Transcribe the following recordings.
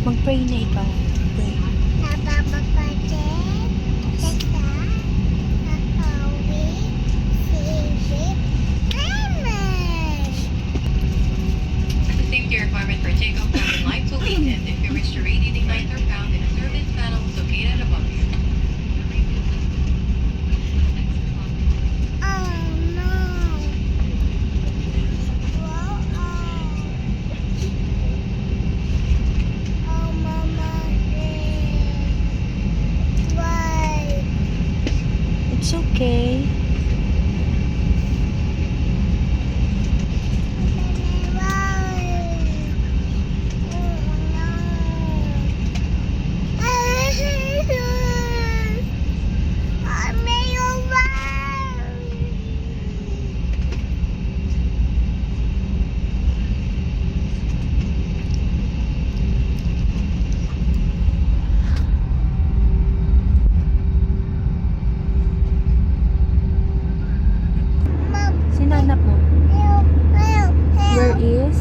Mag-pray na ikaw. Pray. At the safety requirement for takeoff cabin lights will be dimmed if you wish to radiating lights are found in a service panel located above you. It's okay. Sinanap mo. Where is?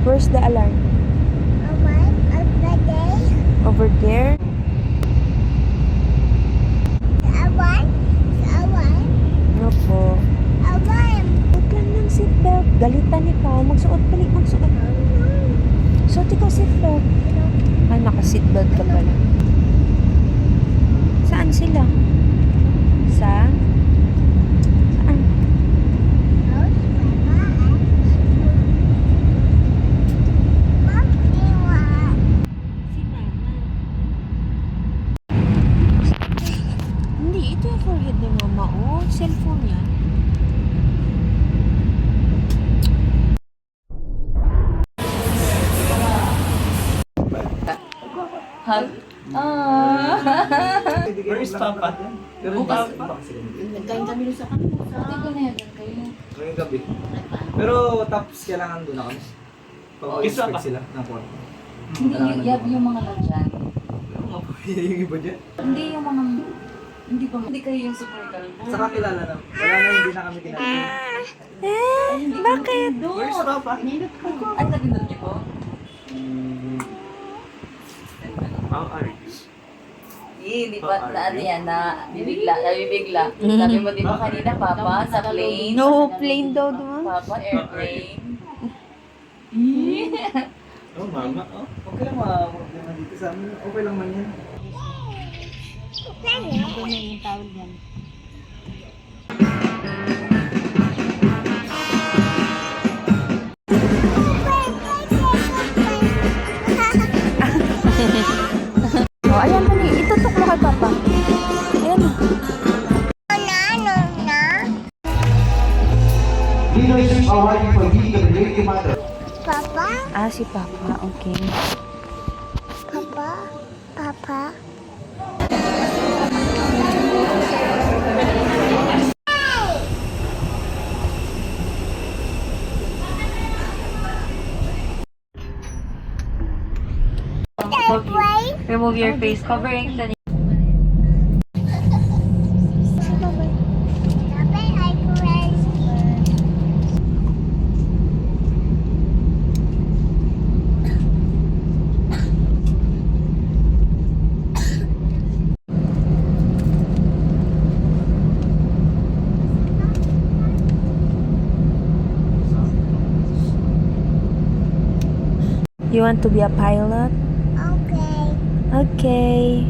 Where's the alarm? Over there? No po. Huwag lang ng seatbelt. Galitan ikaw. Magsuot balik. Magsuot. Suot ikaw seatbelt. Ah, naka-seatbelt ka pala. Saan sila? Saan? Hindi, ito yung forehead ni mama. Oh, cellphone yan. Hug. Where is Papa? Bukas. Nagkain kami doon sa kanila. Hindi ko na yan kayo. Ngayong gabi. Pero tapos kailangan doon na kami. Pag-expect sila ng kwarto. Hindi, yung mga nandyan. Yung iba dyan. Hindi yung mga, hindi kayo yung super kalbo. Saka kilala na. Wala na, hindi na kami kinakita. Bakit? Where's Papa? Ay, nabindot niyo po? Hindi pa, na ano yan, nabibigla. Sabi mo di ba kanina, Papa, sa plane? No, plane daw doon. Papa, airplane. Oh, mama. Oh, okay lang problema dito sa amin. Okay lang man yan. Ito na yung tawag yan. Oh, ayan dali. Itutok mo kay Papa. Ayan. Papa, Ah, si Papa. Okay. Papa, Papa. Remove your face covering. Then You want to be a pilot? Okay, Okay.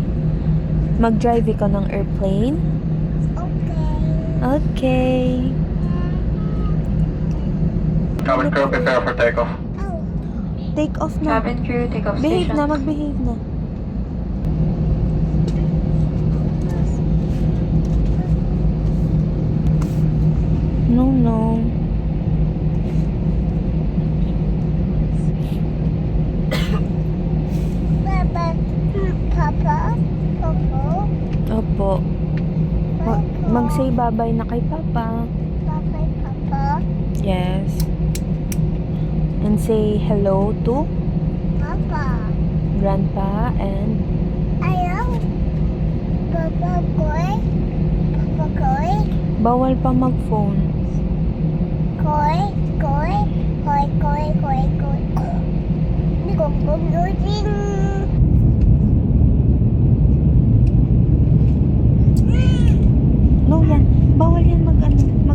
Mag-drive ikaw ng airplane? okay. Okay. Cabin crew, prepare for takeoff. Oh, Take off na. cabin crew, take off Behave station. na, mag-behave na. No, no. Papa, Papa, Opo. Mag-say bye-bye na kay Papa. Papa, Papa, Yes. And say hello to Papa. Grandpa and Ayaw. Papa Koy. Papa Koy. bawal pa mag-phone. Koi, koi, koi, koi, koi, koi, koi. Đi cùng cùng đôi chim. No, yan. Bawal yan mag ano.